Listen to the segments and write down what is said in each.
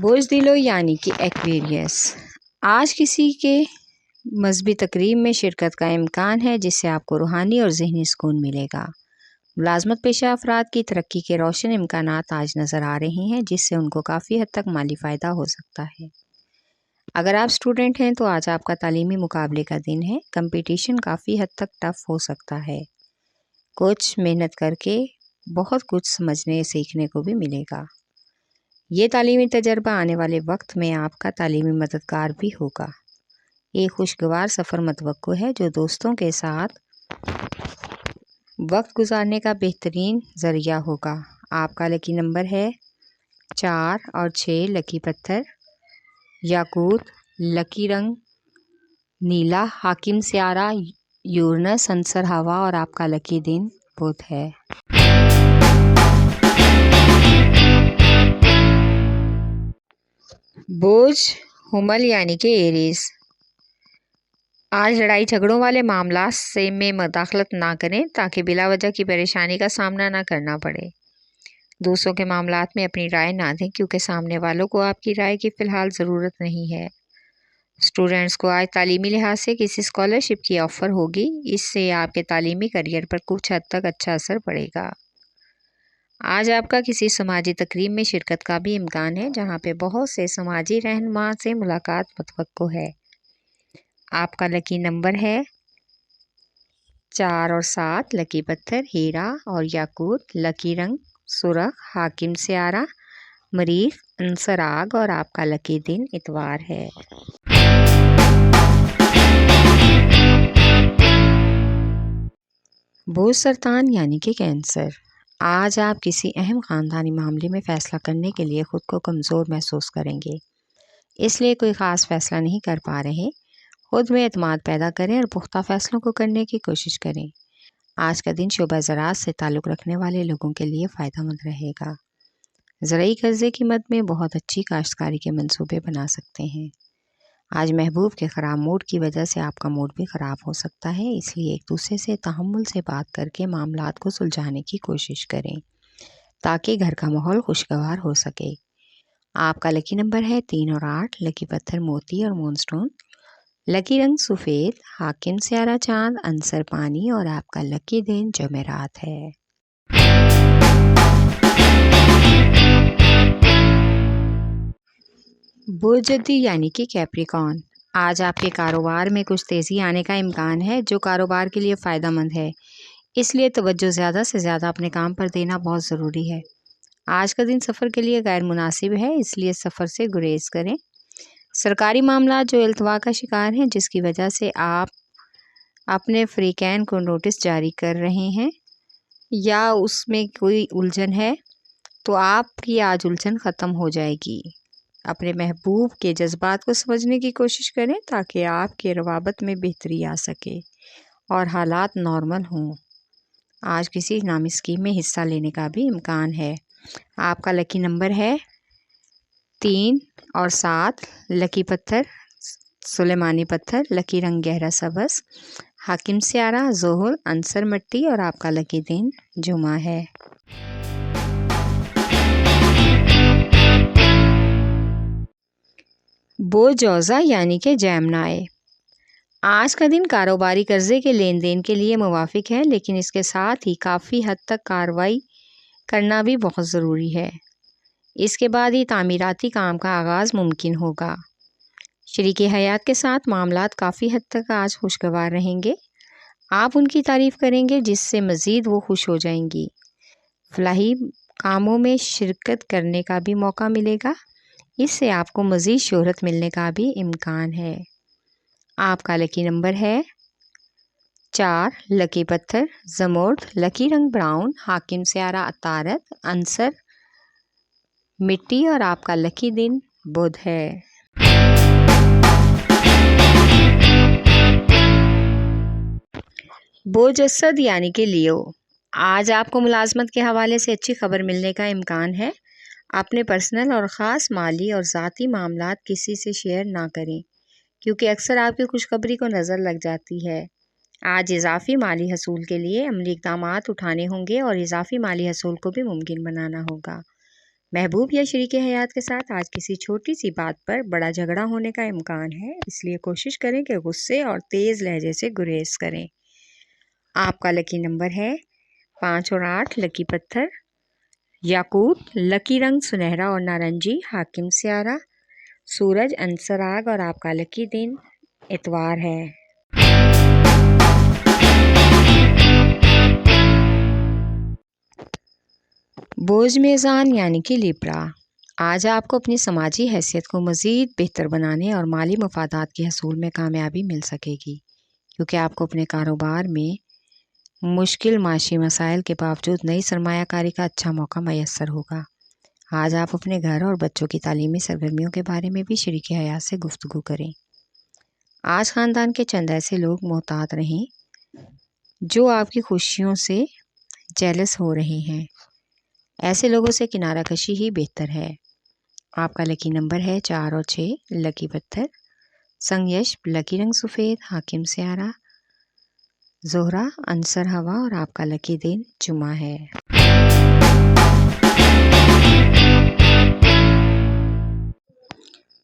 بوجھ دلو یعنی کہ ایکویریس۔ آج کسی کے مذہبی تقریب میں شرکت کا امکان ہے جس سے آپ کو روحانی اور ذہنی سکون ملے گا۔ ملازمت پیشہ افراد کی ترقی کے روشن امکانات آج نظر آ رہے ہیں جس سے ان کو کافی حد تک مالی فائدہ ہو سکتا ہے۔ اگر آپ اسٹوڈنٹ ہیں تو آج آپ کا تعلیمی مقابلے کا دن ہے۔ کمپٹیشن کافی حد تک ٹف ہو سکتا ہے۔ کچھ محنت کر کے بہت کچھ سمجھنے سیکھنے کو بھی ملے گا۔ یہ تعلیمی تجربہ آنے والے وقت میں آپ کا تعلیمی مددگار بھی ہوگا۔ ایک خوشگوار سفر متوقع ہے جو دوستوں کے ساتھ وقت گزارنے کا بہترین ذریعہ ہوگا۔ آپ کا لکی نمبر ہے 4 اور 6۔ لکی پتھر یاقوت، لکی رنگ نیلا، حاکم سیارہ یورینس، عنصر ہوا اور آپ کا لکی دن بدھ ہے۔ بوجھ حمل یعنی کہ ایریز۔ آج لڑائی جھگڑوں والے معاملات میں مداخلت نہ کریں تاکہ بلا وجہ کی پریشانی کا سامنا نہ کرنا پڑے۔ دوسروں کے معاملات میں اپنی رائے نہ دیں کیونکہ سامنے والوں کو آپ کی رائے کی فی الحال ضرورت نہیں ہے۔ اسٹوڈنٹس کو آج تعلیمی لحاظ سے کسی اسکالرشپ کی آفر ہوگی۔ اس سے آپ کے تعلیمی کیریئر پر کچھ حد تک اچھا اثر پڑے گا۔ آج آپ کا کسی سماجی تقریب میں شرکت کا بھی امکان ہے جہاں پہ بہت سے سماجی رہنما سے ملاقات متوقع ہے۔ آپ کا لکی نمبر ہے 4 اور 7۔ لکی پتھر ہیرا اور یاقوت، لکی رنگ سرخ، حاکم سیارہ مریخ، عنصر آگ اور آپ کا لکی دن اتوار ہے۔ بوجھ سرطان یعنی کہ کینسر۔ آج آپ کسی اہم خاندانی معاملے میں فیصلہ کرنے کے لیے خود کو کمزور محسوس کریں گے، اس لیے کوئی خاص فیصلہ نہیں کر پا رہے۔ خود میں اعتماد پیدا کریں اور پختہ فیصلوں کو کرنے کی کوشش کریں۔ آج کا دن شعبہ زراعت سے تعلق رکھنے والے لوگوں کے لیے فائدہ مند رہے گا۔ زرعی قرضے کی مد میں بہت اچھی کاشتکاری کے منصوبے بنا سکتے ہیں۔ آج محبوب کے خراب موڈ کی وجہ سے آپ کا موڈ بھی خراب ہو سکتا ہے، اس لیے ایک دوسرے سے تحمل سے بات کر کے معاملات کو سلجھانے کی کوشش کریں تاکہ گھر کا ماحول خوشگوار ہو سکے۔ آپ کا لکی نمبر ہے 3 اور 8۔ لکی پتھر موتی اور مون سٹون، لکی رنگ سفید، حاکم سیارہ چاند، عنصر پانی اور آپ کا لکی دن جمعرات ہے۔ بوجھ جدی یعنی کہ کیپریکارن۔ آج آپ کے کاروبار میں کچھ تیزی آنے کا امکان ہے جو کاروبار کے لیے فائدہ مند ہے، اس لیے توجہ زیادہ سے زیادہ اپنے کام پر دینا بہت ضروری ہے۔ آج کا دن سفر کے لیے غیر مناسب ہے، اس لیے سفر سے گریز کریں۔ سرکاری معاملات جو التوا کا شکار ہیں جس کی وجہ سے آپ اپنے فریقین کو نوٹس جاری کر رہے ہیں یا اس میں کوئی الجھن ہے تو آپ کی آج الجھن ختم ہو جائے گی۔ اپنے محبوب کے جذبات کو سمجھنے کی کوشش کریں تاکہ آپ کے روابط میں بہتری آ سکے اور حالات نارمل ہوں۔ آج کسی نامی اسکیم میں حصہ لینے کا بھی امکان ہے۔ آپ کا لکی نمبر ہے 3 اور 7۔ لکی پتھر سلیمانی پتھر، لکی رنگ گہرا سبز، حاکم سیارہ ظہر، عنصر مٹی اور آپ کا لکی دن جمعہ ہے۔ بوجھ جوزا یعنی کہ جیمنائی۔ آج کا دن کاروباری قرضے کے لین دین کے لیے موافق ہے، لیکن اس کے ساتھ ہی کافی حد تک کارروائی کرنا بھی بہت ضروری ہے۔ اس کے بعد ہی تعمیراتی کام کا آغاز ممکن ہوگا۔ شریک حیات کے ساتھ معاملات کافی حد تک آج خوشگوار رہیں گے۔ آپ ان کی تعریف کریں گے جس سے مزید وہ خوش ہو جائیں گی۔ فلاحی کاموں میں شرکت کرنے کا بھی موقع ملے گا، اس سے آپ کو مزید شہرت ملنے کا بھی امکان ہے۔ آپ کا لکی نمبر ہے 4۔ لکی پتھر زمرد، لکی رنگ براؤن، حاکم سیارہ عطارد، عنصر مٹی اور آپ کا لکی دن بدھ ہے۔ بوجھ اسد یعنی کہ لیو۔ آج آپ کو ملازمت کے حوالے سے اچھی خبر ملنے کا امکان ہے۔ اپنے پرسنل اور خاص مالی اور ذاتی معاملات کسی سے شیئر نہ کریں کیونکہ اکثر آپ کی خوشخبری کو نظر لگ جاتی ہے۔ آج اضافی مالی حصول کے لیے عملی اقدامات اٹھانے ہوں گے اور اضافی مالی حصول کو بھی ممکن بنانا ہوگا۔ محبوب یا شریک حیات کے ساتھ آج کسی چھوٹی سی بات پر بڑا جھگڑا ہونے کا امکان ہے، اس لیے کوشش کریں کہ غصے اور تیز لہجے سے گریز کریں۔ آپ کا لکی نمبر ہے 5 اور 8، لکی پتھر یاقوت، لکی رنگ سنہرا اور نارنجی، حاکم سیارہ سورج عنصر آگ اور آپ کا لکی دن اتوار ہے۔ برج میزان یعنی کہ لیبرا، آج آپ کو اپنی سماجی حیثیت کو مزید بہتر بنانے اور مالی مفادات کے حصول میں کامیابی مل سکے گی، کیونکہ آپ کو اپنے کاروبار میں مشکل معاشی مسائل کے باوجود نئی سرمایہ کاری کا اچھا موقع میسر ہوگا۔ آج آپ اپنے گھر اور بچوں کی تعلیمی سرگرمیوں کے بارے میں بھی شریک حیات سے گفتگو کریں۔ آج خاندان کے چند ایسے لوگ محتاط رہیں جو آپ کی خوشیوں سے جیلس ہو رہے ہیں، ایسے لوگوں سے کنارہ کشی ہی بہتر ہے۔ آپ کا لکی نمبر ہے 4 اور 6، لکی پتھر سنگیش، لکی رنگ سفید، حاکم سیارہ زہرہ عنصر ہوا اور آپ کا لکی دن جمعہ ہے۔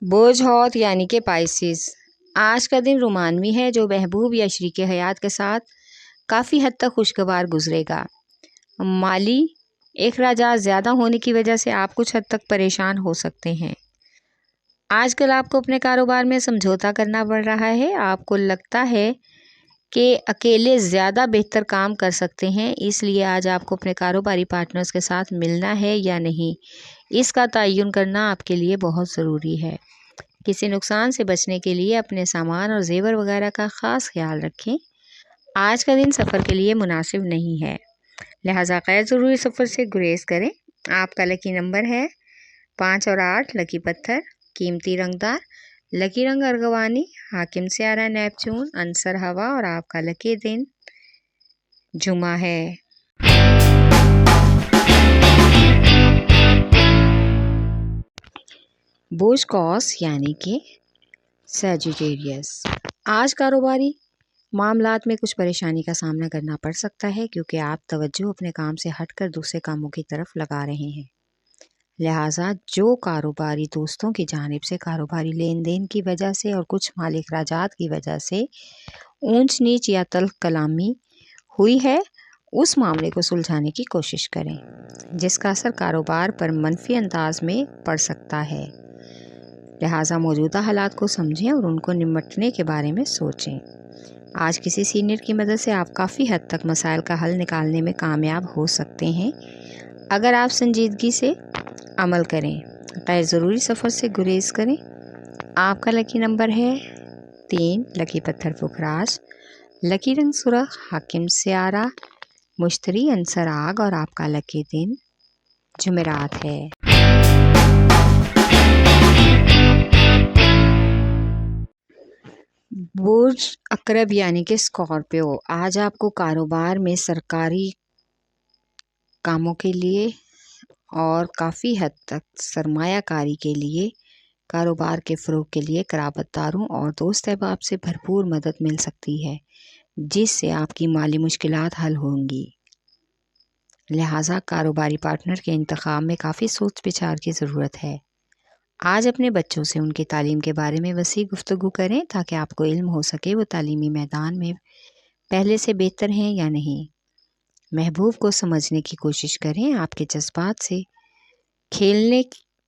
برج حوت یعنی کہ پائسیز، آج کا دن رومانوی ہے جو محبوب یا شریک حیات کے ساتھ کافی حد تک خوشگوار گزرے گا۔ مالی اخراجات زیادہ ہونے کی وجہ سے آپ کچھ حد تک پریشان ہو سکتے ہیں۔ آج کل آپ کو اپنے کاروبار میں سمجھوتا کرنا پڑ رہا ہے، آپ کو لگتا ہے کہ اکیلے زیادہ بہتر کام کر سکتے ہیں، اس لیے آج آپ کو اپنے کاروباری پارٹنرز کے ساتھ ملنا ہے یا نہیں، اس کا تعین کرنا آپ کے لیے بہت ضروری ہے۔ کسی نقصان سے بچنے کے لیے اپنے سامان اور زیور وغیرہ کا خاص خیال رکھیں۔ آج کا دن سفر کے لیے مناسب نہیں ہے، لہٰذا غیر ضروری سفر سے گریز کریں۔ آپ کا لکی نمبر ہے 5 اور 8، لکی پتھر قیمتی رنگدار، لکی رنگ ارغوانی، حاکم سیارہ نیپچون، عنصر ہوا اور آپ کا لکی دن جمعہ ہے۔ برج قوس یعنی کہ سیجیٹیریس، آج کاروباری معاملات میں کچھ پریشانی کا سامنا کرنا پڑ سکتا ہے کیونکہ آپ توجہ اپنے کام سے ہٹ کر دوسرے کاموں کی طرف لگا رہے ہیں، لہٰذا جو کاروباری دوستوں کی جانب سے کاروباری لین دین کی وجہ سے اور کچھ مالی اخراجات کی وجہ سے اونچ نیچ یا تلخ کلامی ہوئی ہے، اس معاملے کو سلجھانے کی کوشش کریں، جس کا اثر کاروبار پر منفی انداز میں پڑ سکتا ہے، لہٰذا موجودہ حالات کو سمجھیں اور ان کو نمٹنے کے بارے میں سوچیں۔ آج کسی سینئر کی مدد سے آپ کافی حد تک مسائل کا حل نکالنے میں کامیاب ہو سکتے ہیں، اگر آپ سنجیدگی سے عمل کریں۔ غیر ضروری سفر سے گریز کریں۔ آپ کا لکی نمبر ہے 3، لکی پتھر پکھراج، لکی رنگ سرخ، حاکم سیارہ مشتری، عنصر آگ اور آپ کا لکی دن جمعرات ہے۔ برج عقرب یعنی کہ اسکارپیو، آج آپ کو کاروبار میں سرکاری کاموں کے لیے اور کافی حد تک سرمایہ کاری کے لیے، کاروبار کے فروغ کے لیے قرابت داروں اور دوست احباب سے بھرپور مدد مل سکتی ہے، جس سے آپ کی مالی مشکلات حل ہوں گی، لہٰذا کاروباری پارٹنر کے انتخاب میں کافی سوچ بچار کی ضرورت ہے۔ آج اپنے بچوں سے ان کی تعلیم کے بارے میں وسیع گفتگو کریں تاکہ آپ کو علم ہو سکے وہ تعلیمی میدان میں پہلے سے بہتر ہیں یا نہیں۔ محبوب کو سمجھنے کی کوشش کریں، آپ کے جذبات سے کھیلنے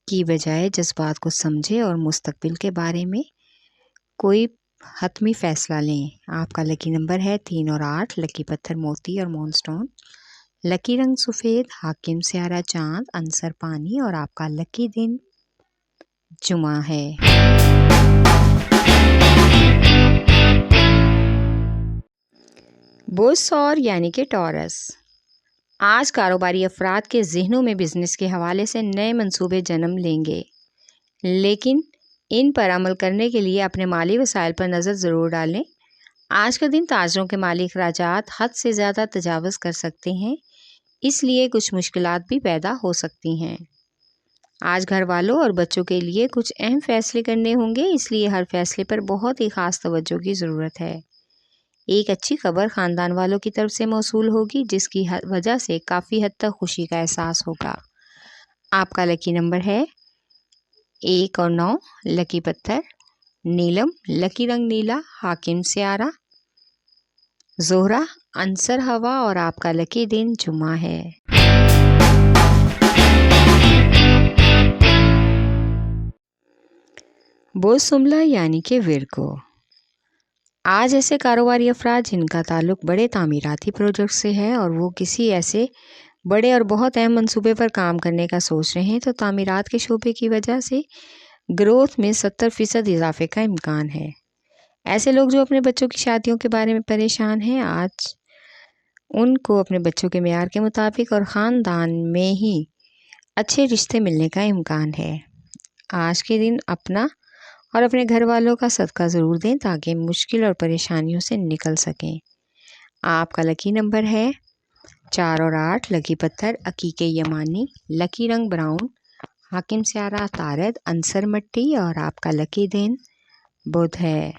کی بجائے جذبات کو سمجھیں اور مستقبل کے بارے میں کوئی حتمی فیصلہ لیں۔ آپ کا لکی نمبر ہے 3 اور 8، لکی پتھر موتی اور مون سٹون، لکی رنگ سفید، حاکم سیارہ چاند، عنصر پانی اور آپ کا لکی دن جمعہ ہے۔ برج ثور یعنی کہ ٹورس، آج کاروباری افراد کے ذہنوں میں بزنس کے حوالے سے نئے منصوبے جنم لیں گے، لیکن ان پر عمل کرنے کے لیے اپنے مالی وسائل پر نظر ضرور ڈالیں۔ آج کا دن تاجروں کے مالی اخراجات حد سے زیادہ تجاوز کر سکتے ہیں، اس لیے کچھ مشکلات بھی پیدا ہو سکتی ہیں۔ آج گھر والوں اور بچوں کے لیے کچھ اہم فیصلے کرنے ہوں گے، اس لیے ہر فیصلے پر بہت ہی خاص توجہ کی ضرورت ہے۔ ایک اچھی خبر خاندان والوں کی طرف سے موصول ہوگی، جس کی وجہ سے کافی حد تک خوشی کا احساس ہوگا۔ آپ کا لکی نمبر ہے 1 اور 9، لکی پتھر نیلم، لکی رنگ نیلا، حاکم سیارہ زہرہ، عنصر ہوا، اور آپ کا لکی دن جمعہ ہے۔ بوسملہ یعنی کہ ورگو، آج ایسے کاروباری افراد جن کا تعلق بڑے تعمیراتی پروجیکٹ سے ہے اور وہ کسی ایسے بڑے اور بہت اہم منصوبے پر کام کرنے کا سوچ رہے ہیں تو تعمیرات کے شعبے کی وجہ سے گروتھ میں 70% اضافے کا امکان ہے۔ ایسے لوگ جو اپنے بچوں کی شادیوں کے بارے میں پریشان ہیں، آج ان کو اپنے بچوں کے معیار کے مطابق اور خاندان میں ہی اچھے رشتے ملنے کا امکان ہے۔ آج کے دن اپنا اور اپنے گھر والوں کا صدقہ ضرور دیں تاکہ مشکل اور پریشانیوں سے نکل سکیں۔ آپ کا لکی نمبر ہے 4 اور 8، لکی پتھر عقیق یمانی، لکی رنگ براؤن، حاکم سیارہ عطارد، عنصر مٹی، اور آپ کا لکی دن بدھ ہے۔